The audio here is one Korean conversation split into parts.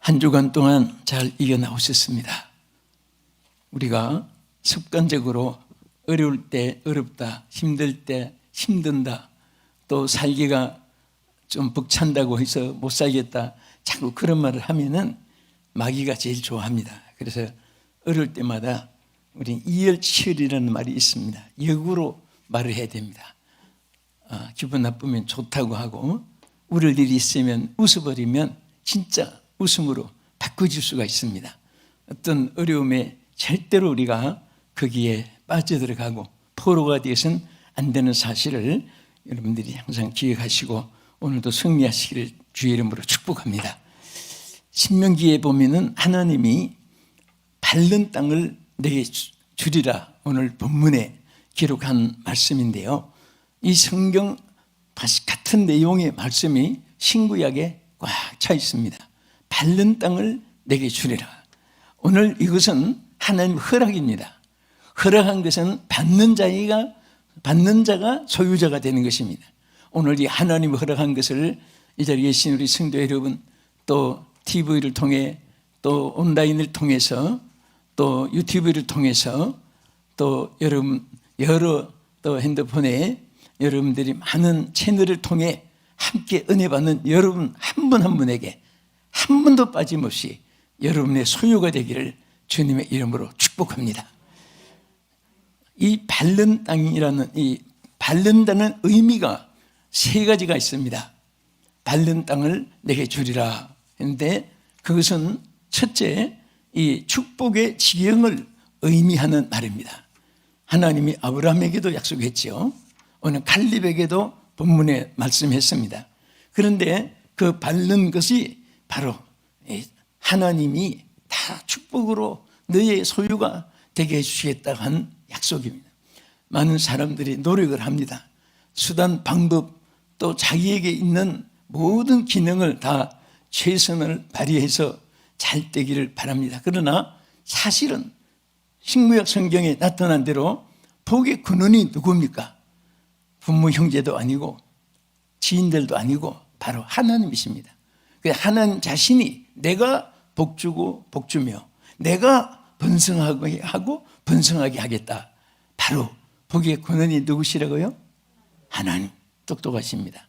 한 주간 동안 잘 이겨나오셨습니다. 우리가 습관적으로 어려울 때 어렵다, 힘들 때 힘든다, 또 살기가 좀 벅찬다고 해서 못 살겠다, 자꾸 그런 말을 하면은 마귀가 제일 좋아합니다. 그래서 어려울 때마다 우리 이열치열이라는 말이 있습니다. 역으로 말을 해야 됩니다. 기분 나쁘면 좋다고 하고, 울을 일이 있으면 웃어버리면 진짜 웃음으로 바꿔줄 수가 있습니다. 어떤 어려움에 절대로 우리가 거기에 빠져들어가고 포로가 되어서는 안 되는 사실을 여러분들이 항상 기억하시고 오늘도 승리하시기를 주의 이름으로 축복합니다. 신명기에 보면은 하나님이 밟는 땅을 내게 주리라 오늘 본문에 기록한 말씀인데요. 이 성경 같은 내용의 말씀이 신구약에 꽉 차 있습니다. 밟는 땅을 내게 주리라. 오늘 이것은 하나님 허락입니다. 허락한 것은 받는 자가 소유자가 되는 것입니다. 오늘 이 하나님 허락한 것을 이 자리에 계신 우리 성도 여러분, 또 TV를 통해, 또 온라인을 통해서, 또 유튜브를 통해서, 또 여러분 여러 또 핸드폰에 여러분들이 많은 채널을 통해 함께 은혜 받는 여러분 한 분 한 분에게 한 번도 빠짐없이 여러분의 소유가 되기를 주님의 이름으로 축복합니다. 이 밟는 땅이라는 이 밟는다는 의미가 세 가지가 있습니다. 밟는 땅을 내게 주리라 했는데 그것은 첫째, 이 축복의 지경을 의미하는 말입니다. 하나님이 아브라함에게도 약속했죠. 오늘 갈렙에게도 본문에 말씀했습니다. 그런데 그 밟는 것이 바로 하나님이 다 축복으로 너의 소유가 되게 해주시겠다고 한 약속입니다. 많은 사람들이 노력을 합니다. 수단, 방법, 또 자기에게 있는 모든 기능을 다 최선을 발휘해서 잘 되기를 바랍니다. 그러나 사실은 신구약 성경에 나타난 대로 복의 근원이 누굽니까? 부모 형제도 아니고 지인들도 아니고 바로 하나님이십니다. 하나님 자신이 내가 복주고 복주며 내가 번성하게 하고 번성하게 하겠다. 바로 복의 근원이 누구시라고요? 하나님. 똑똑하십니다.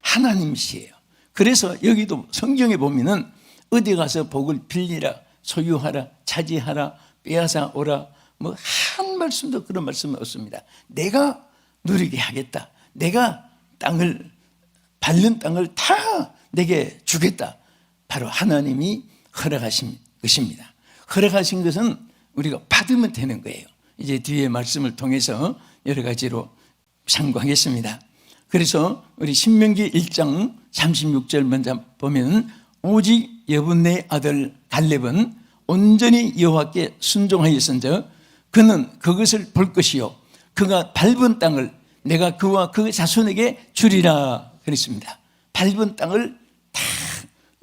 하나님이시에요. 그래서 여기도 성경에 보면은 어디 가서 복을 빌리라, 소유하라, 차지하라, 빼앗아 오라, 뭐 한 말씀도 그런 말씀은 없습니다. 내가 누리게 하겠다. 내가 밟는 땅을 다 내게 주겠다. 바로 하나님이 허락하신 것입니다. 허락하신 것은 우리가 받으면 되는 거예요. 이제 뒤에 말씀을 통해서 여러 가지로 참고하겠습니다. 그래서 우리 신명기 1장 36절 먼저 보면 오직 여분네 아들 갈렙은 온전히 여호와께 순종하였은즉 그는 그것을 볼 것이요 그가 밟은 땅을 내가 그와 그 자손에게 주리라 그랬습니다. 밟은 땅을 다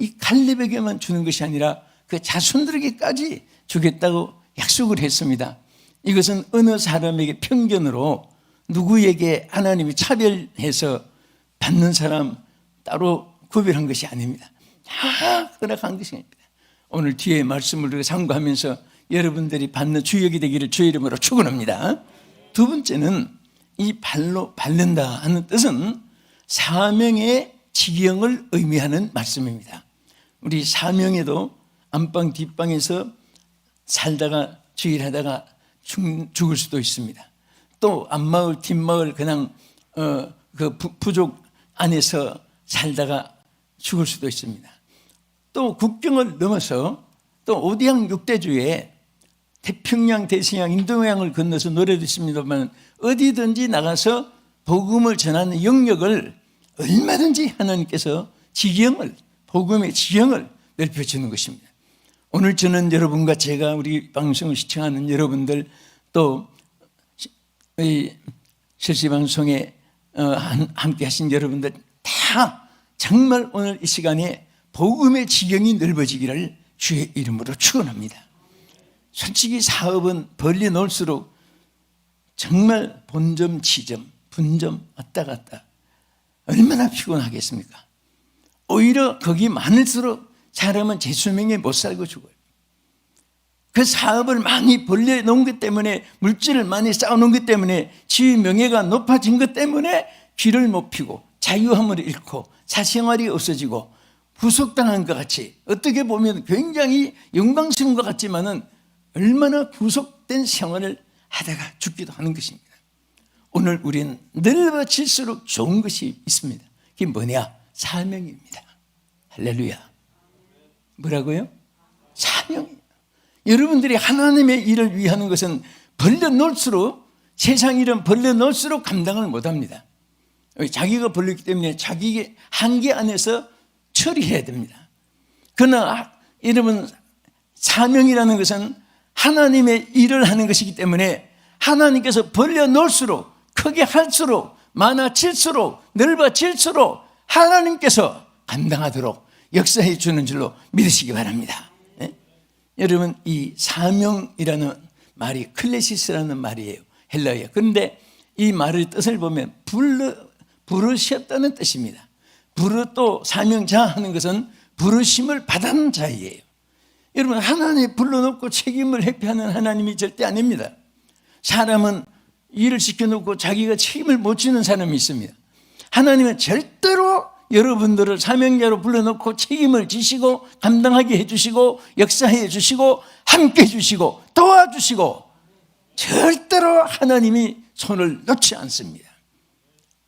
이 갈렙에게만 주는 것이 아니라 그 자손들에게까지 주겠다고 약속을 했습니다. 이것은 어느 사람에게 편견으로 누구에게 하나님이 차별해서 받는 사람 따로 구별한 것이 아닙니다. 다 허락한 것이 아닙니다. 오늘 뒤에 말씀을 우리가 참고하면서 여러분들이 받는 주역이 되기를 주의 이름으로 축원합니다. 두 번째는 이 발로 밟는다 하는 뜻은 사명의 지경을 의미하는 말씀입니다. 우리 사명에도 안방 뒷방에서 살다가 주일하다가 죽을 수도 있습니다. 또 앞마을 뒷마을 그냥 그 부족 안에서 살다가 죽을 수도 있습니다. 또 국경을 넘어서 또 오디양 육대주에 태평양, 대서양, 인도양을 건너서 노래도 있습니다만 어디든지 나가서 복음을 전하는 영역을 얼마든지 하나님께서 복음의 지경을 넓혀주는 것입니다. 오늘 저는 여러분과 제가 우리 방송을 시청하는 여러분들 또 실시방송에 함께 하신 여러분들 다 정말 오늘 이 시간에 복음의 지경이 넓어지기를 주의 이름으로 축원합니다. 솔직히 사업은 벌려놓을수록 정말 본점, 지점, 분점 왔다 갔다 얼마나 피곤하겠습니까? 오히려 거기 많을수록 사람은 제 수명에 못 살고 죽어요. 그 사업을 많이 벌려놓은 것 때문에, 물질을 많이 쌓아놓은 것 때문에, 지위 명예가 높아진 것 때문에 귀를 못 피고 자유함을 잃고 사생활이 없어지고 구속당한 것 같이, 어떻게 보면 굉장히 영광스러운 것 같지만은 얼마나 구속된 생활을 하다가 죽기도 하는 것입니다. 오늘 우리는 넓어질수록 좋은 것이 있습니다. 그게 뭐냐? 사명입니다. 할렐루야. 뭐라고요? 사명이에요. 여러분들이 하나님의 일을 위하는 것은 벌려놓을수록, 세상 일은 벌려놓을수록 감당을 못합니다. 자기가 벌렸기 때문에 자기의 한계 안에서 처리해야 됩니다. 그러나 여러분, 사명이라는 것은 하나님의 일을 하는 것이기 때문에 하나님께서 벌려놓을수록, 크게 할수록, 많아질수록, 넓어질수록 하나님께서 감당하도록 역사해 주는 줄로 믿으시기 바랍니다. 네? 여러분, 이 사명이라는 말이 클레시스라는 말이에요. 헬라어예요. 그런데 이 말의 뜻을 보면 부르셨다는 뜻입니다. 또 사명자 하는 것은 부르심을 받은 자이에요. 여러분, 하나님 불러놓고 책임을 회피하는 하나님이 절대 아닙니다. 사람은 일을 시켜놓고 자기가 책임을 못 지는 사람이 있습니다. 하나님은 절대로 여러분들을 사명자로 불러놓고 책임을 지시고 감당하게 해주시고 역사해 주시고 함께 해주시고 도와주시고 절대로 하나님이 손을 놓지 않습니다.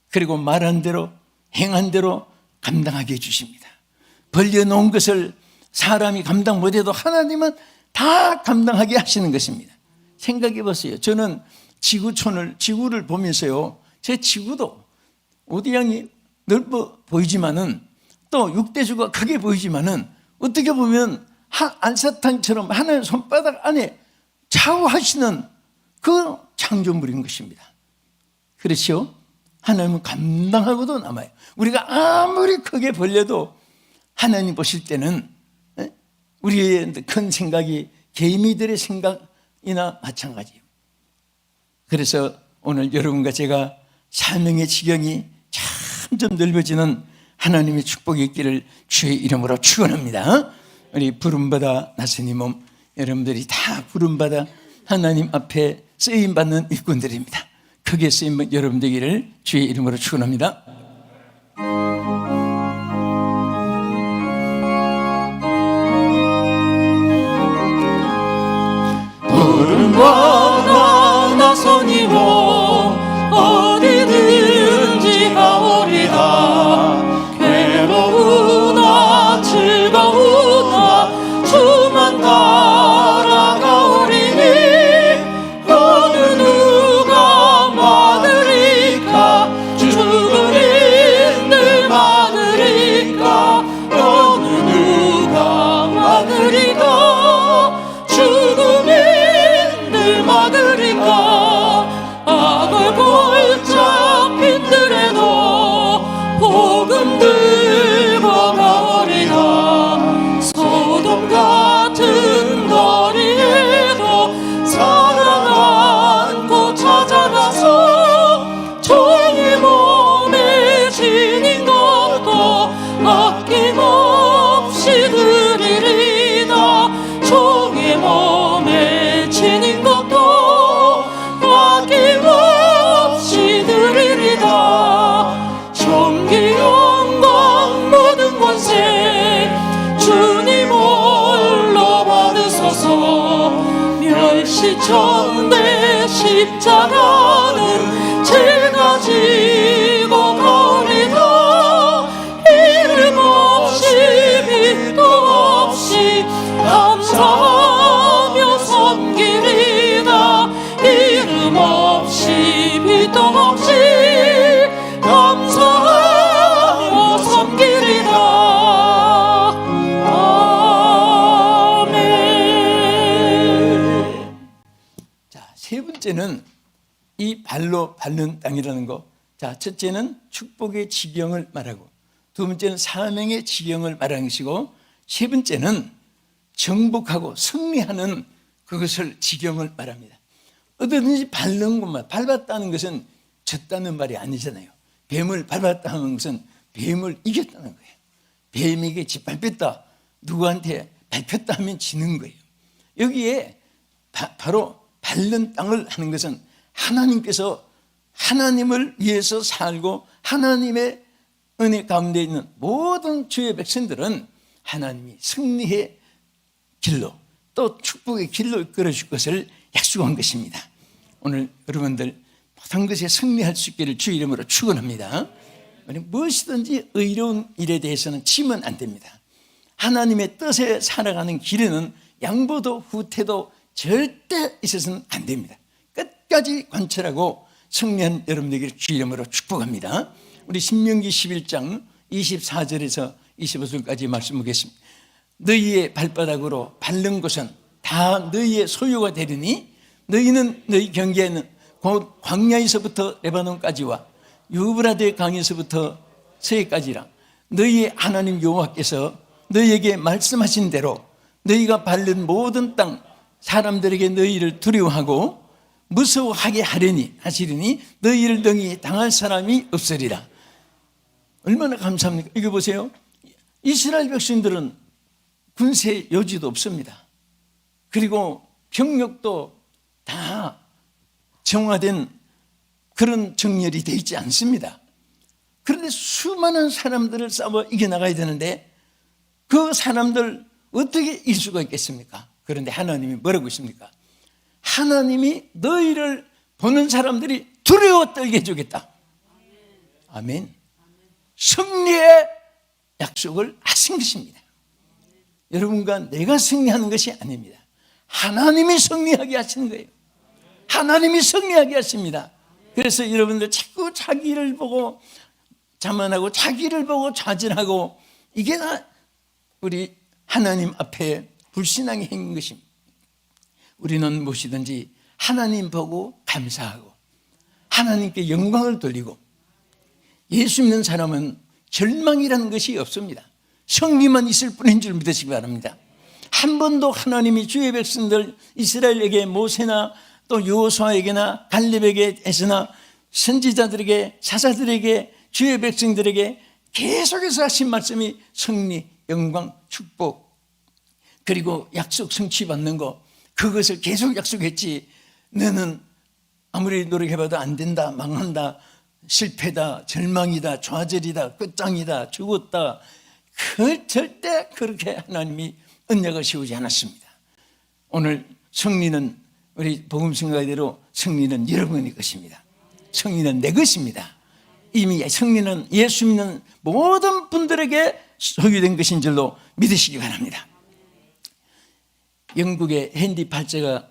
그리고 말한 대로 행한 대로 감당하게 해주십니다. 벌려놓은 것을 사람이 감당 못해도 하나님은 다 감당하게 하시는 것입니다. 생각해 보세요. 저는 지구를 보면서요, 제 지구도 오디양이 넓어 보이지만은 또 육대주가 크게 보이지만은 어떻게 보면 안사탕처럼 하나님의 손바닥 안에 좌우하시는 그 창조물인 것입니다. 그렇죠? 하나님은 감당하고도 남아요. 우리가 아무리 크게 벌려도 하나님 보실 때는 우리의 큰 생각이 개미들의 생각이나 마찬가지예요. 그래서 오늘 여러분과 제가 사명의 지경이 점점 넓어지는 하나님의 축복이 있기를 주의 이름으로 축원합니다. 우리 부름받아 나선이 몸 여러분들이 다 부름받아 하나님 앞에 쓰임받는 일꾼들입니다. 크게 쓰임받는 여러분 되기를 주의 이름으로 축원합니다. 부름받아 나선이 몸 어디든지 가오리다. 괴로우나 즐거우나 주만 따라가오리니 어느 누가 많으리까 죽으리들 많으리까 어느 누가 많으리까 죽음인들 많으리까 악을 골짝 빈들에도 복음 들고 가오리다. 소돔 같은 거리에도 사랑 안고 찾아가서 종의 몸에 지닌 것도 아낌없이 드리리다. 종의 몸에 지닌 것도 아낌없이 드리리다. 존귀 영광 모든 권세 주님 홀로 받으소서. 멸시천대 십자가는 제가 지고 가오리다. 이름 없이 빛도 없이 감사하며 섬기리다. 이름 없이 빛도 없이 감사하며 섬기리다. 아멘. 자, 세 번째는 이 발로 밟는 땅이라는 거. 자, 첫째는 축복의 지경을 말하고, 두 번째는 사명의 지경을 말하는 것이고, 세 번째는 정복하고 승리하는 그것을 지경을 말합니다. 어디든지 밟는 것만, 밟았다는 것은 졌다는 말이 아니잖아요. 뱀을 밟았다는 것은 뱀을 이겼다는 거예요. 뱀에게 짓밟혔다. 누구한테 밟혔다 하면 지는 거예요. 여기에 바로 밟는 땅을 하는 것은 하나님께서 하나님을 위해서 살고 하나님의 은혜 가운데 있는 모든 주의 백성들은 하나님이 승리의 길로 또 축복의 길로 이끌어줄 것을 약속한 것입니다. 오늘 여러분들 모든 것에 승리할 수 있기를 주 이름으로 축원합니다. 무엇이든지 의로운 일에 대해서는 치면 안 됩니다. 하나님의 뜻에 살아가는 길에는 양보도 후퇴도 절대 있어서는 안 됩니다. 끝까지 관철하고 승리한 여러분들에게 주 이름으로 축복합니다. 우리 신명기 11장 24절에서 25절까지 말씀 보겠습니다. 너희의 발바닥으로 밟는 곳은 다 너희의 소유가 되리니 너희는 너희 경계에는 곧 광야에서부터 레바논까지와 유브라데 강에서부터 서해까지라 너희의 하나님 여호와께서 너희에게 말씀하신 대로 너희가 밟는 모든 땅 사람들에게 너희를 두려워하고 무서워하게 하시리니 너희를 등이 당할 사람이 없으리라. 얼마나 감사합니까? 이거 보세요. 이스라엘 백성들은 군세 여지도 없습니다. 그리고 병력도 다 정화된 그런 정렬이 되어 있지 않습니다. 그런데 수많은 사람들을 싸워 이겨나가야 되는데 그 사람들 어떻게 이길 수가 있겠습니까? 그런데 하나님이 뭐라고 있습니까? 하나님이 너희를 보는 사람들이 두려워 떨게 해주겠다. 아멘. 승리의 약속을 하신 것입니다. 여러분과 내가 승리하는 것이 아닙니다. 하나님이 승리하게 하시는 거예요. 하나님이 승리하게 하십니다. 그래서 여러분들 자꾸 자기를 보고 자만하고 자기를 보고 좌절하고 이게 다 우리 하나님 앞에 불신앙의 행위인 것입니다. 우리는 무엇이든지 하나님 보고 감사하고 하나님께 영광을 돌리고 예수 믿는 사람은 절망이라는 것이 없습니다. 승리만 있을 뿐인 줄 믿으시기 바랍니다. 한 번도 하나님이 주의 백성들 이스라엘에게 모세나 또 여호수아에게나 갈렙에게나 선지자들에게 사사들에게 주의 백성들에게 계속해서 하신 말씀이 승리, 영광, 축복 그리고 약속 성취받는 거 그것을 계속 약속했지. 너는 아무리 노력해봐도 안 된다, 망한다, 실패다, 절망이다, 좌절이다, 끝장이다, 죽었다. 그 절대 그렇게 하나님이 언약을 세우지 않았습니다. 오늘 승리는 우리 복음 생각대로 승리는 여러분의 것입니다. 승리는 내 것입니다. 이미 승리는 예수 믿는 모든 분들에게 소유된 것인 줄로 믿으시기 바랍니다. 영국의 헨리 8세가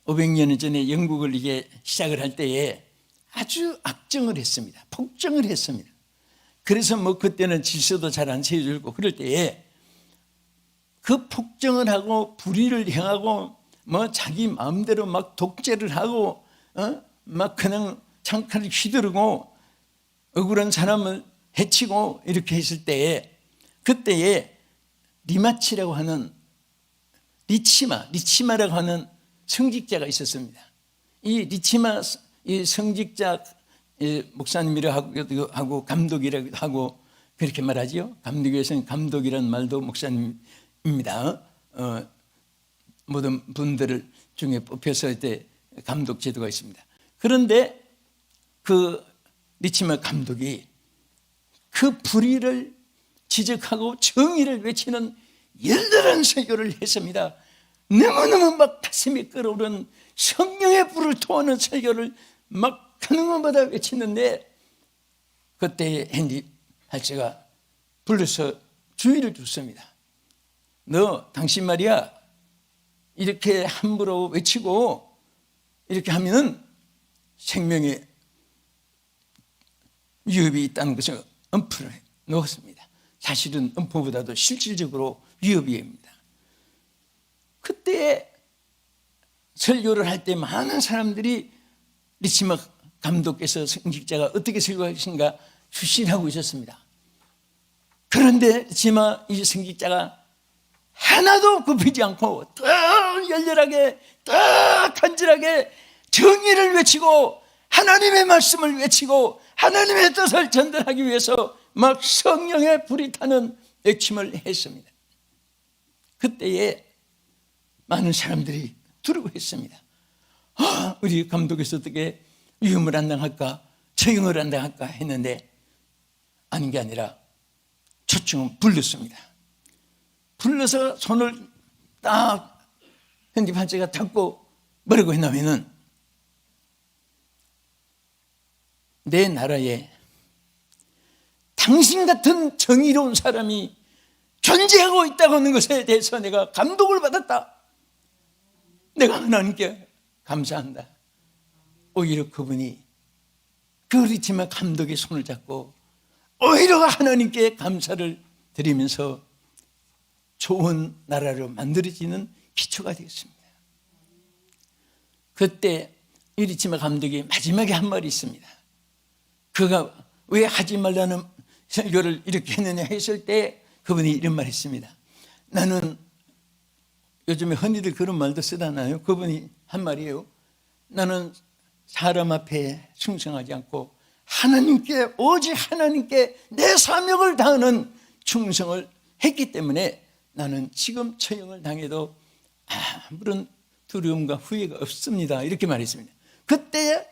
500년 전에 영국을 이게 시작을 할 때에 아주 악정을 했습니다. 폭정을 했습니다. 그래서 뭐 그때는 질서도 잘 안 세워주고 그럴 때에 그 폭정을 하고 불의를 행하고 뭐 자기 마음대로 막 독재를 하고 막 그냥 창칼을 휘두르고 억울한 사람을 해치고 이렇게 했을 때에 그때에 리마치라고 하는 리치마라고 하는 성직자가 있었습니다. 이 리치마 이 성직자 목사님이라고 하고 감독이라고 하고 그렇게 말하지요. 감독에서는 감독이라는 말도 목사님입니다. 모든 분들 중에 뽑혀서 때 감독 제도가 있습니다. 그런데 그 리치마 감독이 그 불의를 지적하고 정의를 외치는 열렬한 설교를 했습니다. 너무너무 막 가슴이 끓어오른 성령의 불을 토하는 설교를 막 하는 것마다 외치는데 그때 헨리 8세가 불러서 주의를 줬습니다. 너 당신 말이야 이렇게 함부로 외치고 이렇게 하면은 생명에 위협이 있다는 것을 엄포를 놓았습니다. 사실은 엄포보다도 실질적으로 위협입니다. 그때 설교를 할 때 많은 사람들이 리치마 감독께서 성직자가 어떻게 설교하신가 추신하고 있었습니다. 그런데 리치마 이 성직자가 하나도 굽히지 않고 더 열렬하게 더 간절하게 정의를 외치고 하나님의 말씀을 외치고 하나님의 뜻을 전달하기 위해서 막 성령의 불이 타는 외침을 했습니다. 그때에 많은 사람들이 두려워했습니다. 우리 감독에서 어떻게 위험을 안 당할까, 처형을 안 당할까 했는데 아닌 게 아니라 초청은 불렀습니다. 불러서 손을 딱 현지 판사가 잡고 뭐라고 했냐면은, 내 나라에 당신 같은 정의로운 사람이 존재하고 있다고 하는 것에 대해서 내가 감동을 받았다. 내가 하나님께 감사한다. 오히려 그분이 그렇지만 감독의 손을 잡고 오히려 하나님께 감사를 드리면서 좋은 나라로 만들어지는 기초가 되었습니다. 그때 이리치마 감독이 마지막에 한 말이 있습니다. 그가 왜 하지 말라는 설교를 이렇게 했느냐 했을 때 그분이 이런 말 했습니다. 나는, 요즘에 흔히들 그런 말도 쓰잖아요. 그분이 한 말이에요. 나는 사람 앞에 충성하지 않고 하나님께, 오직 하나님께 내 사명을 다하는 충성을 했기 때문에 나는 지금 처형을 당해도 아무런 두려움과 후회가 없습니다. 이렇게 말했습니다. 그때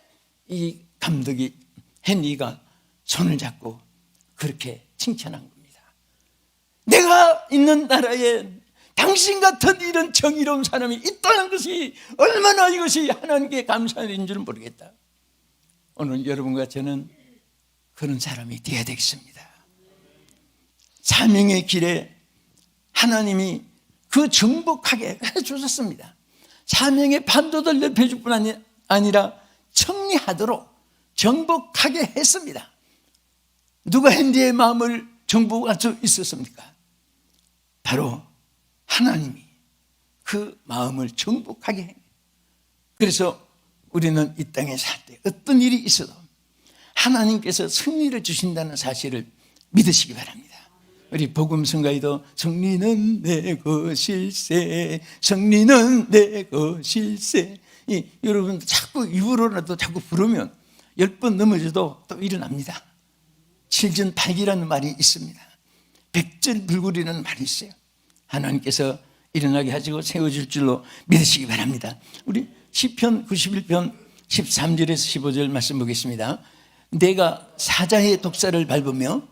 이 감독이, 헨리가 손을 잡고 그렇게 칭찬한 겁니다. 내가 있는 나라에 당신 같은 이런 정의로운 사람이 있다는 것이 얼마나 이것이 하나님께 감사한 일인 줄은 모르겠다. 오늘 여러분과 저는 그런 사람이 되어야 되겠습니다. 사명의 길에 하나님이 그 정복하게 해주셨습니다. 사명의 판도를 넓혀줄 뿐 아니라 정리하도록 정복하게 했습니다. 누가 헨리의 마음을 정복할 수 있었습니까? 바로 하나님이 그 마음을 정복하게 합니다. 그래서 우리는 이 땅에 살 때 어떤 일이 있어도 하나님께서 승리를 주신다는 사실을 믿으시기 바랍니다. 우리 복음성가에도 승리는 내 것일세, 승리는 내 것일세. 여러분 자꾸 입으로라도 자꾸 부르면 10번 넘어져도 또 일어납니다. 7전 8기라는 말이 있습니다. 백전불굴이라는 말이 있어요. 하나님께서 일어나게 하시고 세워줄 줄로 믿으시기 바랍니다. 우리 시편 91편 13절에서 15절 말씀 보겠습니다. 내가 사자의 독사를 밟으며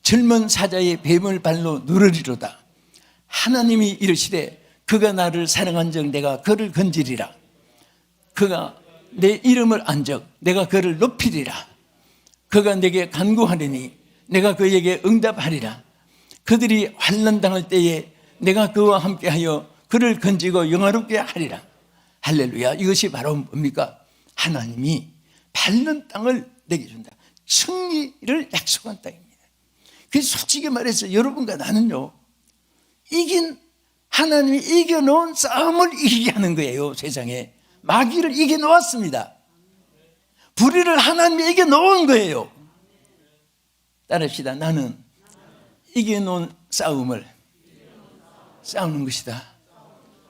젊은 사자의 뱀을 발로 누르리로다. 하나님이 이르시되 그가 나를 사랑한 적 내가 그를 건지리라. 그가 내 이름을 안 적 내가 그를 높이리라. 그가 내게 간구하리니 내가 그에게 응답하리라. 그들이 환난 당할 때에 내가 그와 함께하여 그를 건지고 영화롭게 하리라. 할렐루야. 이것이 바로 뭡니까? 하나님이 밟는 땅을 내게 준다. 승리를 약속한 땅입니다. 그래서 솔직히 말해서 여러분과 나는요, 하나님이 이겨놓은 싸움을 이기게 하는 거예요. 세상에 마귀를 이겨놓았습니다. 불의를 하나님이 이겨놓은 거예요. 따릅시다. 나는 이겨놓은 싸움을 싸우는 것이다.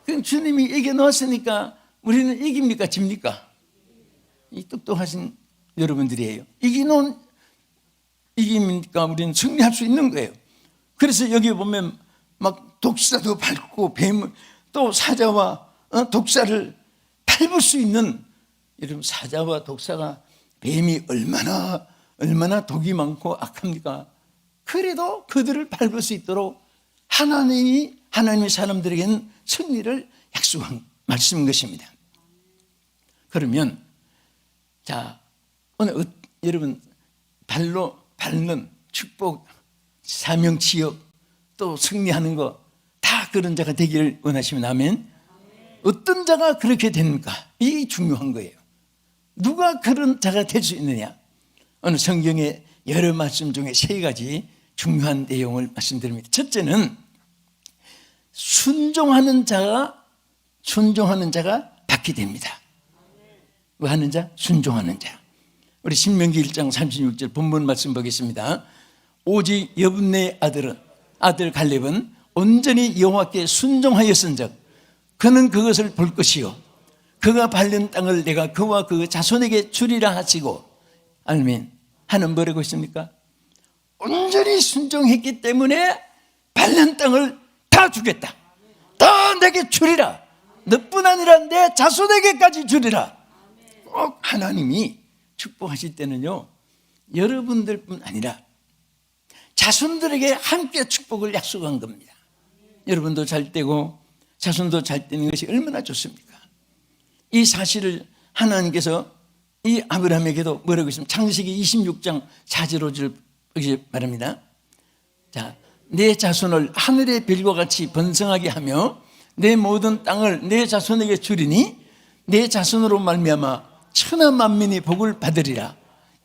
그럼 주님이 이겨놓았으니까 우리는 이깁니까? 집니까? 이 똑똑하신 여러분들이에요. 이기니까 우리는 승리할 수 있는 거예요. 그래서 여기 보면 막 독사도 밟고 뱀을, 또 사자와 독사를 밟을 수 있는, 여러분 사자와 독사가, 뱀이 얼마나 독이 많고 악합니까? 그래도 그들을 밟을 수 있도록 하나님의 사람들에게는 승리를 약속한 말씀인 것입니다. 그러면 자, 오늘 여러분 발로 밟는 축복, 사명, 지역, 또 승리하는 거 다 그런 자가 되기를 원하시면 아멘. 어떤 자가 그렇게 됩니까? 이게 중요한 거예요. 누가 그런 자가 될 수 있느냐? 오늘 성경의 여러 말씀 중에 3가지 중요한 내용을 말씀드립니다. 첫째는 순종하는 자가 받게 됩니다. 뭐 하는 자? 순종하는 자. 우리 신명기 1장 36절 본문 말씀 보겠습니다. 오직 여분네 아들 갈렙은 온전히 여호와께 순종하였은즉 그는 그것을 볼 것이요 그가 밟는 땅을 내가 그와 그 자손에게 주리라 하시고, 아멘. 하는 뭐라고 했습니까? 온전히 순종했기 때문에 밟는 땅을 다 주겠다. 내게 주리라. 너뿐 아니라 내 자손에게까지 주리라. 꼭 하나님이 축복하실 때는요, 여러분들뿐 아니라 자손들에게 함께 축복을 약속한 겁니다. 여러분도 잘 되고 자손도 잘 되는 것이 얼마나 좋습니까? 이 사실을 하나님께서 이 아브라함에게도 뭐라고 했습니까? 창세기 26장 4절 5절 말합니다. 자, 내 자손을 하늘의 별과 같이 번성하게 하며 내 모든 땅을 내 자손에게 주리니 내 자손으로 말미암아 천하 만민이 복을 받으리라.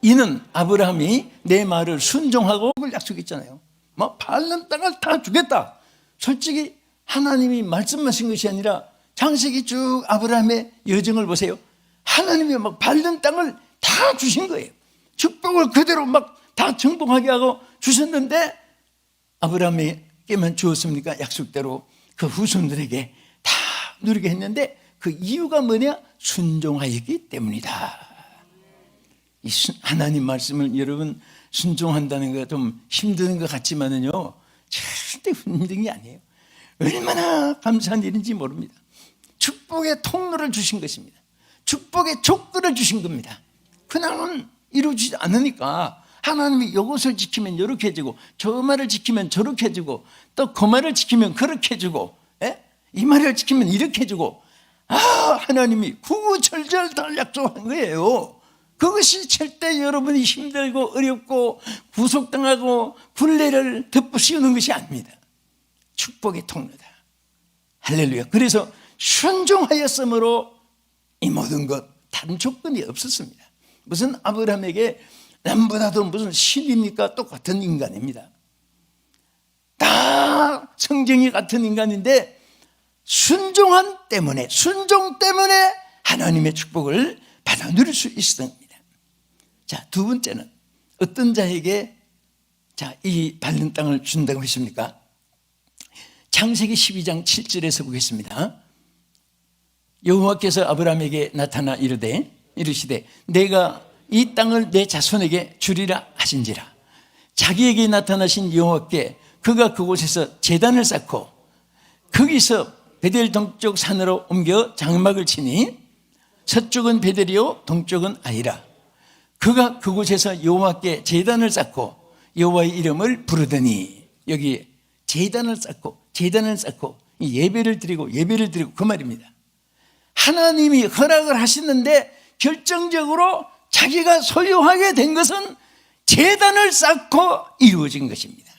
이는 아브라함이 내 말을 순종하고 복을 약속했잖아요. 막 밟는 땅을 다 주겠다. 솔직히 하나님이 말씀하신 것이 아니라 창세기 쭉 아브라함의 여정을 보세요. 하나님이 막 밟는 땅을 다 주신 거예요. 축복을 그대로 막 다 정복하게 하고 주셨는데 아브라함에게만 주었습니까? 약속대로 그 후손들에게 다 누리게 했는데 그 이유가 뭐냐? 순종하였기 때문이다. 이 하나님 말씀을 여러분 순종한다는 거 좀 힘든 것 같지만은요, 절대 힘든 게 아니에요. 얼마나 감사한 일인지 모릅니다. 축복의 통로를 주신 것입니다. 축복의 조건을 주신 겁니다. 그냥은 이루어지지 않으니까 하나님이 이것을 지키면 이렇게 해주고 저 말을 지키면 저렇게 해주고 또 그 말을 지키면 그렇게 해주고 이 말을 지키면 이렇게 해주고 하나님이 구구절절 다 약속한 거예요. 그것이 절대 여러분이 힘들고 어렵고 구속당하고 굴레를 덮으시는 것이 아닙니다. 축복의 통로다. 할렐루야. 그래서 순종하였으므로 이 모든 것 다른 조건이 없었습니다. 무슨 아브라함에게 남보다도 무슨 신입니까? 똑같은 인간입니다. 다 성정이 같은 인간인데 순종 때문에 하나님의 축복을 받아 누릴 수 있었던 겁니다. 자, 두 번째는 어떤 자에게 이 밟는 땅을 준다고 했습니까? 창세기 12장 7절에서 보겠습니다. 여호와께서 아브라함에게 나타나 이르시되 내가 이 땅을 내 자손에게 주리라 하신지라. 자기에게 나타나신 여호와께 그가 그곳에서 제단을 쌓고 거기서 베델 동쪽 산으로 옮겨 장막을 치니 서쪽은 베델이요 동쪽은 아이라. 그가 그곳에서 여호와께 제단을 쌓고 여호와의 이름을 부르더니, 여기 제단을 쌓고 예배를 드리고 그 말입니다. 하나님이 허락을 하시는데 결정적으로 자기가 소유하게 된 것은 제단을 쌓고 이루어진 것입니다.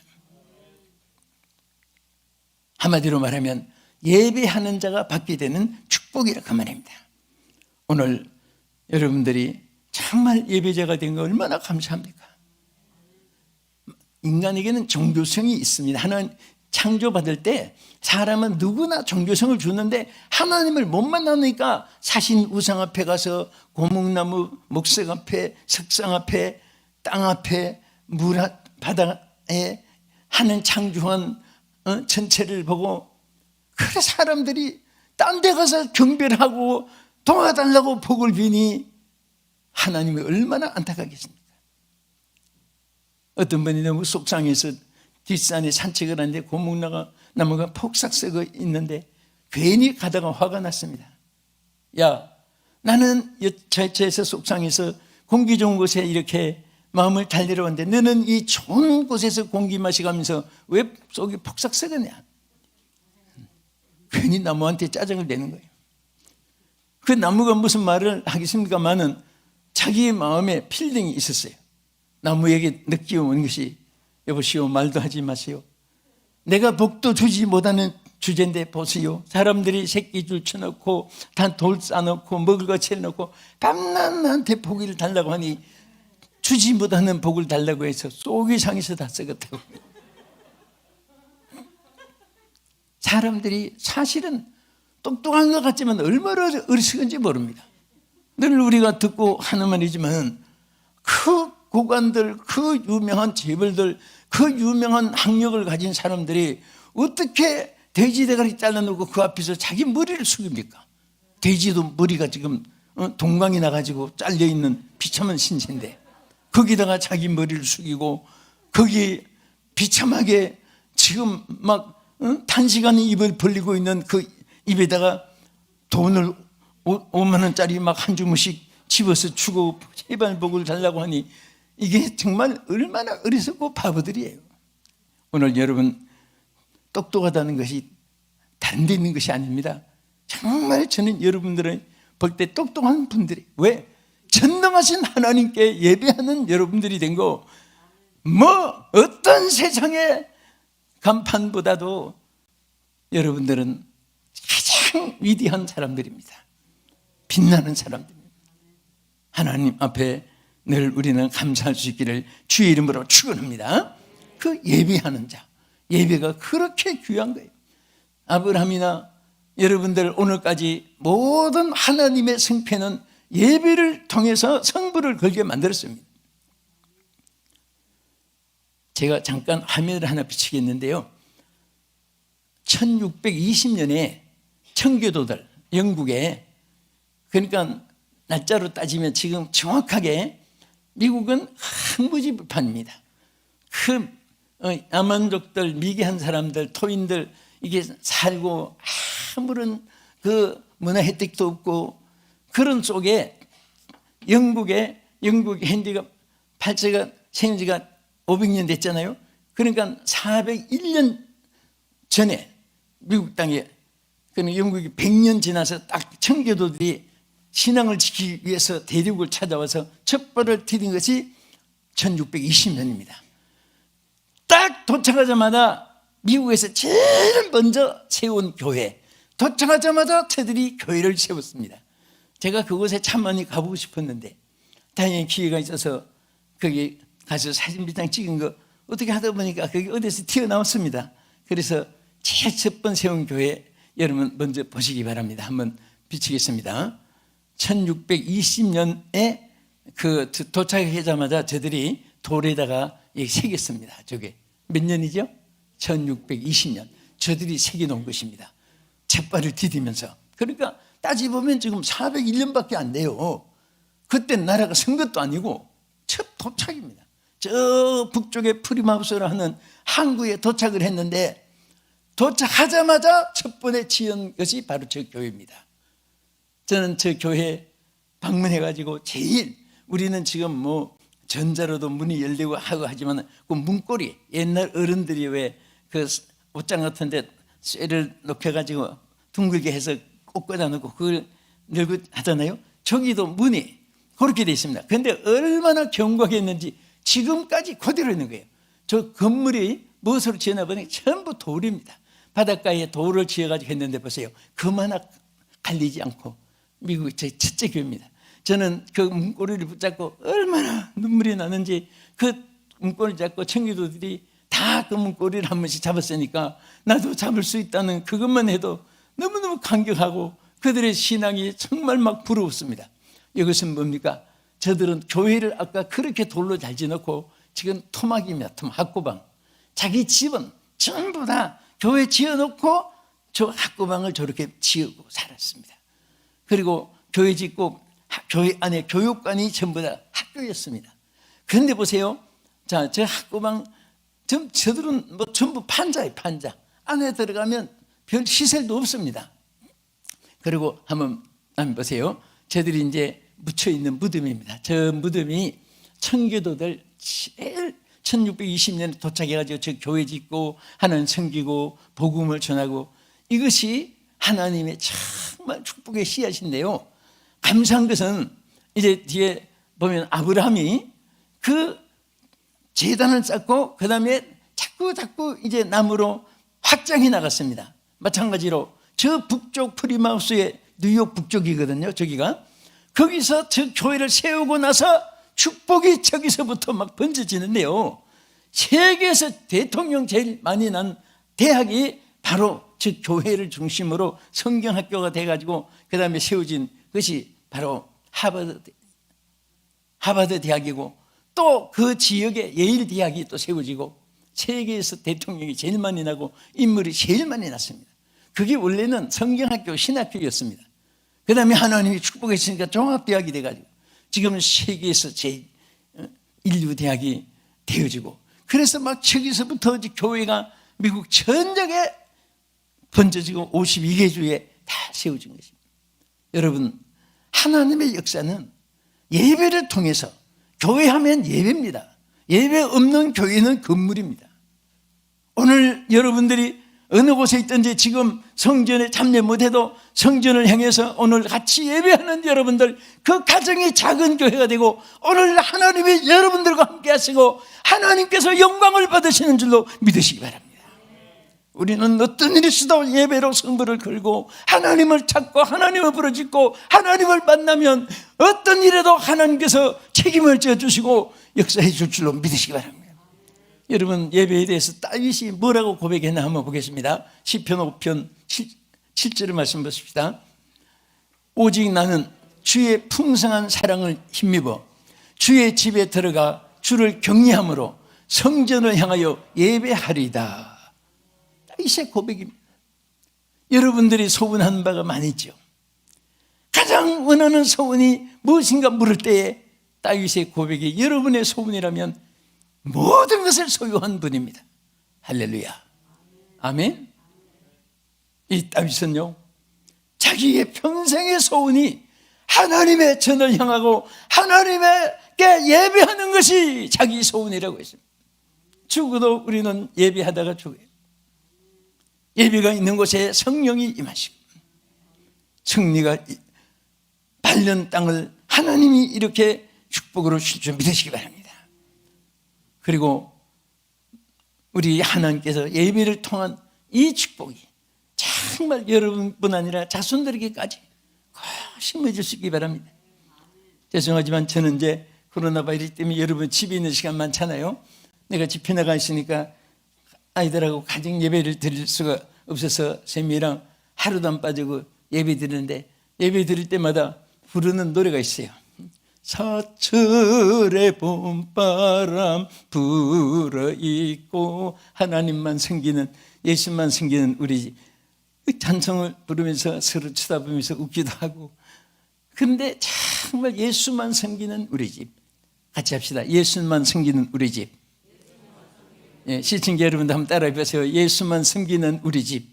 한마디로 말하면 예배하는 자가 받게 되는 축복이라 그 말입니다. 오늘 여러분들이 정말 예배자가 된 거 얼마나 감사합니까? 인간에게는 종교성이 있습니다. 하나님 창조받을 때 사람은 누구나 종교성을 주는데 하나님을 못 만나니까 사신 우상 앞에 가서 고목나무 목석 앞에 석상 앞에 땅 앞에 물 바다에 하는 창조한 전체를 보고, 그래 사람들이 딴 데 가서 경배를 하고 도와달라고 복을 비니 하나님이 얼마나 안타깝겠습니까? 어떤 분이 너무 속상해서 뒷산에 산책을 하는데 고목나무가 폭삭 썩어 있는데 괜히 가다가 화가 났습니다. 야, 나는 저에서 속상해서 공기 좋은 곳에 이렇게 마음을 달래러 왔는데 너는 이 좋은 곳에서 공기 마시면서 왜 속이 폭삭 썩었냐? 괜히 나무한테 짜증을 내는 거예요. 그 나무가 무슨 말을 하겠습니까마는 자기의 마음에 필링이 있었어요. 나무에게 느끼는 것이, 여보시오, 말도 하지 마세요. 내가 복도 주지 못하는 주제인데 보세요. 사람들이 새끼줄 쳐놓고 다 돌 싸놓고 먹을 거 채워놓고 밤낮 나한테 복을 달라고 하니 주지 못하는 복을 달라고 해서 속이 상해서 다 썩었다고. 사람들이 사실은 똑똑한 것 같지만 얼마나 어리석은지 모릅니다. 늘 우리가 듣고 하는 말이지만 그 고관들, 그 유명한 재벌들, 그 유명한 학력을 가진 사람들이 어떻게 돼지 대가리 잘라놓고 그 앞에서 자기 머리를 숙입니까? 돼지도 머리가 지금 동광이 나가지고 잘려있는 비참한 신세인데 거기다가 자기 머리를 숙이고 거기 비참하게 지금 막 단시간에 입을 벌리고 있는 그 입에다가 돈을 5만 원짜리 막 한 주머씩 집어서 주고 제발 복을 달라고 하니 이게 정말 얼마나 어리석고 바보들이에요. 오늘 여러분 똑똑하다는 것이 다른 데 있는 것이 아닙니다. 정말 저는 여러분들을 볼 때 똑똑한 분들이, 왜? 전능하신 하나님께 예배하는 여러분들이 된 거, 뭐 어떤 세상의 간판보다도 여러분들은 가장 위대한 사람들입니다. 빛나는 사람들입니다. 하나님 앞에 늘 우리는 감사할 수 있기를 주의 이름으로 축원합니다. 그 예배하는 자, 예배가 그렇게 귀한 거예요. 아브라함이나 여러분들 오늘까지 모든 하나님의 성패는 예배를 통해서 성부를 걸게 만들었습니다. 제가 잠깐 화면을 하나 비추겠는데요, 1620년에 청교도들 영국에, 그러니까 날짜로 따지면 지금 정확하게 미국은 항무지불판입니다. 그 남한족들, 미개한 사람들, 토인들 이게 살고 아무런 그 문화 혜택도 없고 그런 속에 영국 현지가 발제가 생긴 지가 500년 됐잖아요. 그러니까 401년 전에 미국 땅에, 그러니까 영국이 100년 지나서 딱 청교도들이 신앙을 지키기 위해서 대륙을 찾아와서 첫 발을 디딘 것이 1620년입니다. 딱 도착하자마자 미국에서 제일 먼저 세운 교회, 도착하자마자 저들이 교회를 세웠습니다. 제가 그곳에 참 많이 가보고 싶었는데 다행히 기회가 있어서 거기 가서 사진 몇 장 찍은 거 어떻게 하다 보니까 거기 어디서 튀어나왔습니다. 그래서 제일 첫 번 세운 교회 여러분 먼저 보시기 바랍니다. 한번 비추겠습니다. 1620년에 그 도착하자마자 저들이 돌에다가 새겼습니다. 저게 몇 년이죠? 1620년 저들이 새겨놓은 것입니다. 잿발을 디디면서. 그러니까 따지보면 지금 401년밖에 안 돼요. 그때 나라가 선 것도 아니고 첫 도착입니다. 저 북쪽에 프리마우스라 하는 항구에 도착을 했는데 도착하자마자 첫 번에 지은 것이 바로 저 교회입니다. 저는 저 교회 방문해가지고 제일, 우리는 지금 뭐 전자로도 문이 열리고 하고 하지만 그 문고리, 옛날 어른들이 왜 그 옷장 같은데 쇠를 녹여가지고 둥글게 해서 꼭 꽂아 놓고 그걸 열고 하잖아요. 저기도 문이 그렇게 되어 있습니다. 그런데 얼마나 견고하겠는지 지금까지 그대로 있는 거예요. 저 건물이 무엇으로 지었나 보니 전부 돌입니다. 바닷가에 돌을 지어가지고 했는데 보세요. 금 하나 갈리지 않고 미국의 제 첫째 교회입니다. 저는 그 문고리를 붙잡고 얼마나 눈물이 나는지, 그 문고리를 잡고 청교도들이 다 그 문고리를 한 번씩 잡았으니까 나도 잡을 수 있다는 그것만 해도 너무너무 감격하고 그들의 신앙이 정말 막 부러웠습니다. 이것은 뭡니까? 저들은 교회를 아까 그렇게 돌로 잘 지어놓고 지금 토막입니다. 학구방. 자기 집은 전부 다 교회 지어놓고 저 학구방을 저렇게 지으고 살았습니다. 그리고 교회 짓고 교회 안에 교육관이 전부 다 학교였습니다. 그런데 보세요. 자, 저 학구방, 저들은 뭐 전부 판자예요, 판자. 안에 들어가면 별 시설도 없습니다. 그리고 한번 보세요. 저들이 이제 묻혀있는 무덤입니다. 저 무덤이 청교도들 제일 1620년에 도착해가지고 저 교회 짓고 하나님 섬기고 복음을 전하고, 이것이 하나님의 정말 축복의 씨앗인데요. 감사한 것은 이제 뒤에 보면 아브라함이 그 제단을 쌓고 그 다음에 자꾸 이제 나무로 확장해 나갔습니다. 마찬가지로 저 북쪽 프리마우스의 뉴욕 북쪽이거든요. 저기가 거기서 저 교회를 세우고 나서 축복이 저기서부터 막 번져지는데요. 세계에서 대통령 제일 많이 난 대학이 바로 저 교회를 중심으로 성경학교가 돼가지고 그 다음에 세워진 것이 바로 하버드 대학이고, 또 그 지역에 예일 대학이 또 세워지고 세계에서 대통령이 제일 많이 나고 인물이 제일 많이 났습니다. 그게 원래는 성경학교 신학교였습니다. 그 다음에 하나님이 축복했으니까 종합대학이 돼가지고 지금은 세계에서 제일 인류 대학이 되어지고, 그래서 막 저기서부터 교회가 미국 전역에 번져지고 52개 주에 다 세워진 것입니다. 여러분, 하나님의 역사는 예배를 통해서, 교회하면 예배입니다. 예배 없는 교회는 건물입니다. 오늘 여러분들이 어느 곳에 있든지 지금 성전에 참여 못해도 성전을 향해서 오늘 같이 예배하는 여러분들, 그 가정이 작은 교회가 되고 오늘 하나님이 여러분들과 함께 하시고 하나님께서 영광을 받으시는 줄로 믿으시기 바랍니다. 우리는 어떤 일이 있어도 예배로 승부를 걸고 하나님을 찾고 하나님을 부르짖고 하나님을 만나면 어떤 일에도 하나님께서 책임을 져주시고 역사해 줄 줄로 믿으시기 바랍니다. 여러분, 예배에 대해서 다윗이 뭐라고 고백했나 한번 보겠습니다. 시편 5편 7절의 말씀 보십시다. 오직 나는 주의 풍성한 사랑을 힘입어 주의 집에 들어가 주를 경외함으로 성전을 향하여 예배하리다. 다윗의 고백입니다. 여러분들이 소원하는 바가 많이 있죠. 가장 원하는 소원이 무엇인가 물을 때에 다윗의 고백이 여러분의 소원이라면 모든 것을 소유한 분입니다. 할렐루야. 아멘. 이 다윗은요, 자기의 평생의 소원이 하나님의 전을 향하고 하나님께 예배하는 것이 자기 소원이라고 했습니다. 죽어도 우리는 예배하다가 죽어요. 예배가 있는 곳에 성령이 임하시고 승리가 밟는 땅을 하나님이 이렇게 축복으로 주실 줄 믿으시기 바랍니다. 그리고 우리 하나님께서 예배를 통한 이 축복이 정말 여러분뿐 아니라 자손들에게까지 심어질 수 있기 바랍니다. 죄송하지만 저는 이제 코로나 바이러스 때문에 여러분 집에 있는 시간 많잖아요. 내가 집에 나가 있으니까 아이들하고 가정 예배를 드릴 수가 없어서 쌤이랑 하루도 안 빠지고 예배 드리는데, 예배 드릴 때마다 부르는 노래가 있어요. 사철의 봄바람 불어있고 하나님만 섬기는, 예수만 섬기는 우리 집, 찬송을 부르면서 서로 쳐다보면서 웃기도 하고. 그런데 정말 예수만 섬기는 우리 집, 같이 합시다. 예수만 섬기는 우리 집. 예, 시청자 여러분도 한번 따라해 보세요. 예수만 섬기는 우리 집.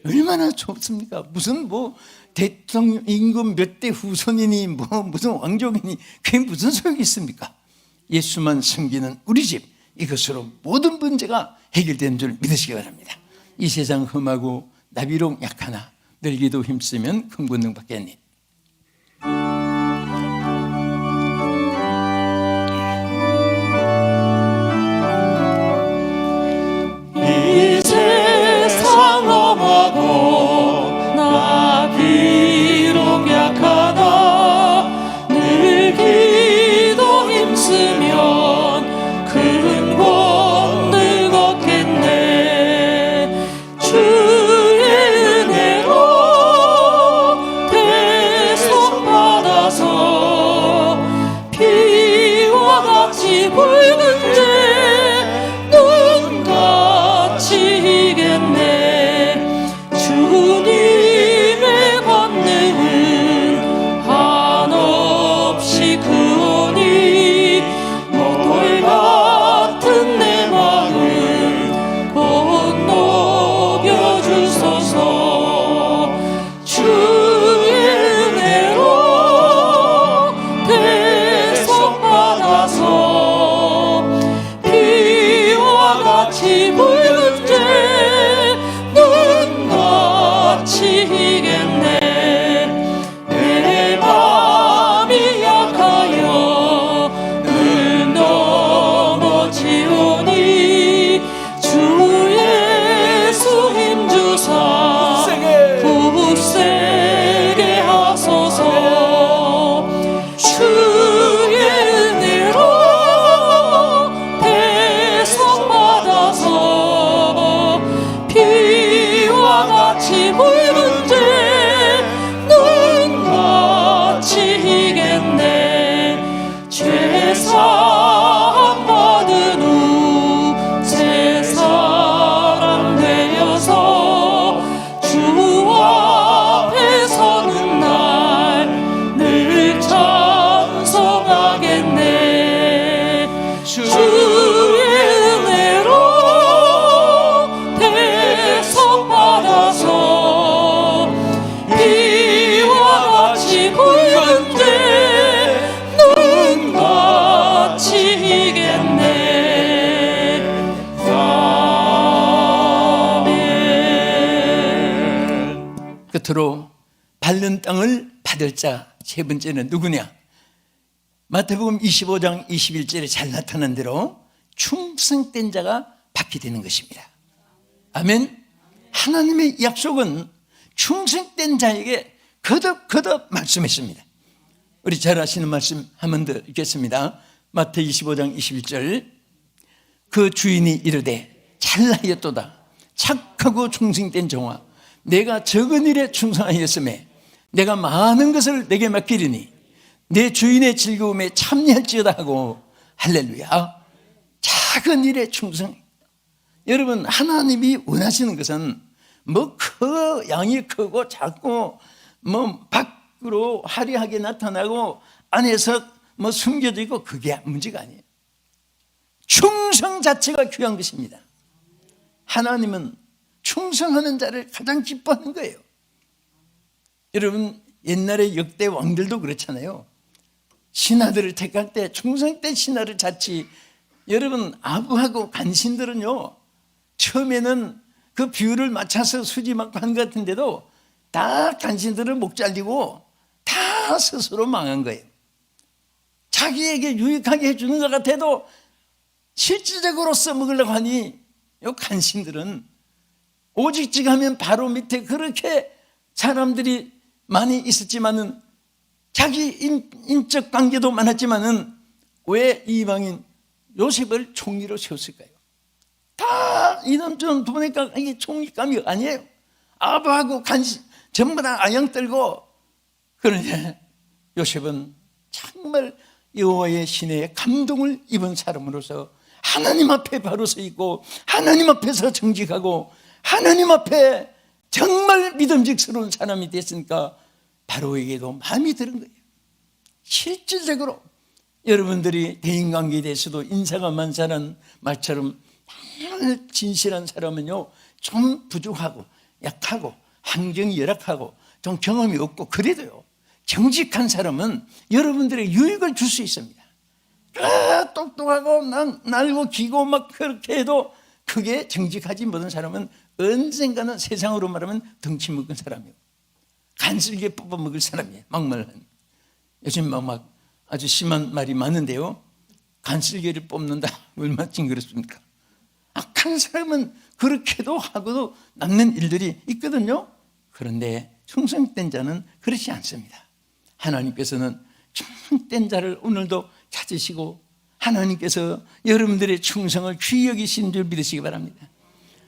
얼마나 좋습니까? 무슨 뭐 대통령 임금 몇 대 후손이니 뭐 무슨 왕족이니 그게 무슨 소용이 있습니까? 예수만 섬기는 우리 집, 이것으로 모든 문제가 해결되는 줄 믿으시기 바랍니다. 이 세상 험하고 나비록 약하나 늙기도 힘쓰면 큰 권능 받겠니. 이 세상 험하고 나 비록 약하나 늙기도 힘쓰면 큰 권능 얻겠네. 주의 은혜로 대속 받아서 피와 같이 붉은 재 주님의 권능은 한없이 크오니 너희 같은 내 마음 건너겨 주소서. 주의 은혜로 대속 받아서 피와 같이 붉은 재 치겠네. 내 맘이 약하여 늘 넘어지오니 주 예수 힘주사 굳세게 하소서. 주의 은혜로 대속 받아서 피와 같이 붉은 재 눈같이 희겠네. 죄사함 받은 후 새 사람 되어서 주 앞에 서는 날 늘 찬송하겠네. 주의 은혜로 대속 받아서 끝으로 밟는 땅을 받을 자 세 번째는 누구냐? 마태복음 25장 21절에 잘 나타난 대로 충성된 자가 받게 되는 것입니다. 아멘. 하나님의 약속은 충성된 자에게 거듭 말씀했습니다. 우리 잘 아시는 말씀 한 번 더 읽겠습니다. 마태 25장 21절. 그 주인이 이르되 잘하였도다 착하고 충성된 종아, 내가 적은 일에 충성하였음에 내가 많은 것을 내게 맡기리니 내 주인의 즐거움에 참여할지어다 하고, 할렐루야. 작은 일에 충성. 여러분, 하나님이 원하시는 것은 뭐 양이 크고 작고 뭐 밖으로 화려하게 나타나고 안에서 뭐 숨겨져 있고 그게 문제가 아니에요. 충성 자체가 귀한 것입니다. 하나님은 충성하는 자를 가장 기뻐하는 거예요. 여러분, 옛날에 역대 왕들도 그렇잖아요. 신하들을 택할 때 충성된 신하를 찾지. 여러분, 아부하고 간신들은요, 처음에는 그 비율을 맞춰서 수지 막 한 것 같은데도 다 간신들은 목 잘리고 다 스스로 망한 거예요. 자기에게 유익하게 해주는 것 같아도 실질적으로 써먹으려고 하니 요 간신들은 오직직하면 바로 밑에 그렇게 사람들이 많이 있었지만은 자기 인적 관계도 많았지만은 왜 이방인 요셉을 총리로 세웠을까요? 다 이놈저놈 보니까 이게 총리감이 아니에요. 아부하고 간신 전부 다 아양 떨고. 그런데 요셉은 정말 여호와의 신의 감동을 입은 사람으로서 하나님 앞에 바로 서 있고 하나님 앞에서 정직하고 하나님 앞에 정말 믿음직스러운 사람이 됐으니까 바로에게도 마음이 드는 거예요. 실질적으로 여러분들이 대인관계에 대해서도 인사가 만사라는 말처럼 정말 진실한 사람은요, 좀 부족하고 약하고 환경이 열악하고 좀 경험이 없고 그래도요, 정직한 사람은 여러분들에게 유익을 줄 수 있습니다. 똑똑하고 날고 기고 막 그렇게 해도 그게 정직하지 못한 사람은 언젠가는 세상으로 말하면 덩치 먹은 사람이에요. 간슬게 뽑아먹을 사람이에요. 막말은. 요즘 막 아주 심한 말이 많은데요, 간슬개를 뽑는다. 얼마나 징그럽습니까? 악한 사람은 그렇게도 하고도 남는 일들이 있거든요. 그런데 충성된 자는 그렇지 않습니다. 하나님께서는 충성된 자를 오늘도 찾으시고 하나님께서 여러분들의 충성을 귀히 여기신 줄 믿으시기 바랍니다.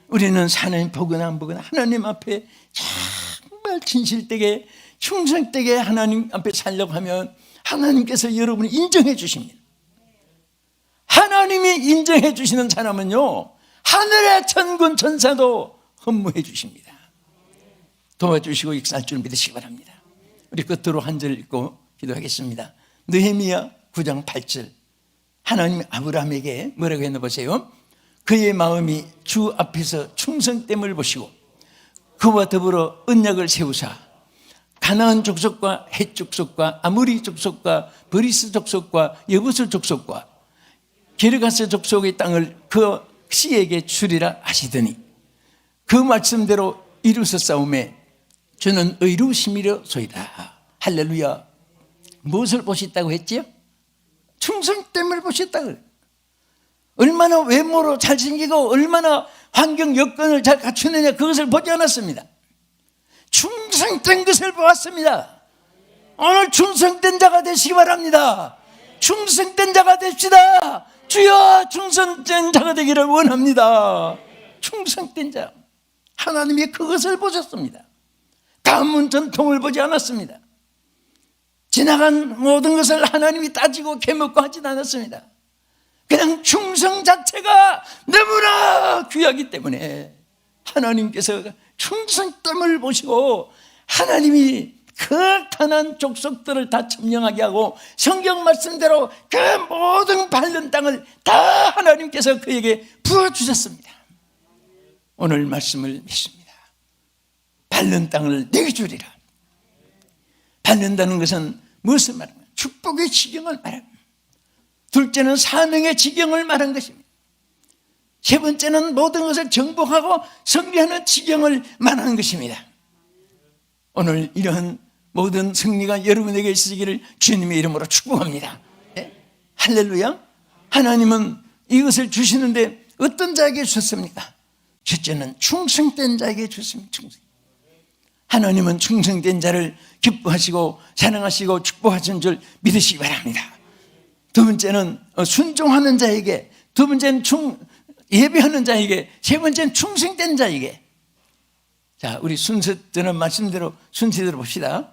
우리는 사는 보거나 안 보거나 하나님 앞에 정말 진실되게 충성되게 하나님 앞에 살려고 하면 하나님께서 여러분을 인정해 주십니다. 하나님이 인정해 주시는 사람은요, 하늘의 천군 천사도 헌무해 주십니다. 도와주시고 익살 줄 믿으시기 바랍니다. 우리 끝으로 한 절 읽고 기도하겠습니다. 느헤미야 9장 8절. 하나님이 아브라함에게 뭐라고 했나 보세요. 그의 마음이 주 앞에서 충성됨을 보시고 그와 더불어 언약을 세우사 가나안 족속과 헷 족속과 아모리 족속과 브리스 족속과 여부스 족속과 게르가스 족속의 땅을 그 씨에게 주리라 하시더니 그 말씀대로 이루셨사오매 주는 의로우심이려 소이다. 할렐루야. 무엇을 보셨다고 했지요? 충성됨을 보셨다고. 얼마나 외모로 잘생기고 얼마나 환경 여건을 잘 갖추느냐 그것을 보지 않았습니다. 충성된 것을 보았습니다. 오늘 충성된 자가 되시기 바랍니다. 충성된 자가 됩시다. 주여, 충성된 자가 되기를 원합니다. 충성된 자. 하나님이 그것을 보셨습니다. 가문 전통을 보지 않았습니다. 지나간 모든 것을 하나님이 따지고 개먹고 하진 않았습니다. 그냥 충성 자체가 너무나 귀하기 때문에 하나님께서 충성됨을 보시고 하나님이 그 가나안 족속들을 다 점령하게 하고 성경 말씀대로 그 모든 밟는 땅을 다 하나님께서 그에게 부어주셨습니다. 오늘 말씀을 믿습니다. 밟는 땅을 내게 주리라. 밟는다는 것은 무엇을 말합니까? 축복의 지경을 말합니다. 둘째는 사명의 지경을 말한 것입니다. 세 번째는 모든 것을 정복하고 승리하는 지경을 말하는 것입니다. 오늘 이러한 모든 승리가 여러분에게 있으시기를 주님의 이름으로 축복합니다. 네? 할렐루야. 하나님은 이것을 주시는데 어떤 자에게 주셨습니까? 첫째는 충성된 자에게 주셨습니다. 충성. 하나님은 충성된 자를 기뻐하시고 사랑하시고 축복하시는 줄 믿으시기 바랍니다. 두 번째는 순종하는 자에게, 두 번째는 예배하는 자에게, 세 번째는 충성된 자에게. 자, 우리 순서대로 말씀대로 순서대로 봅시다.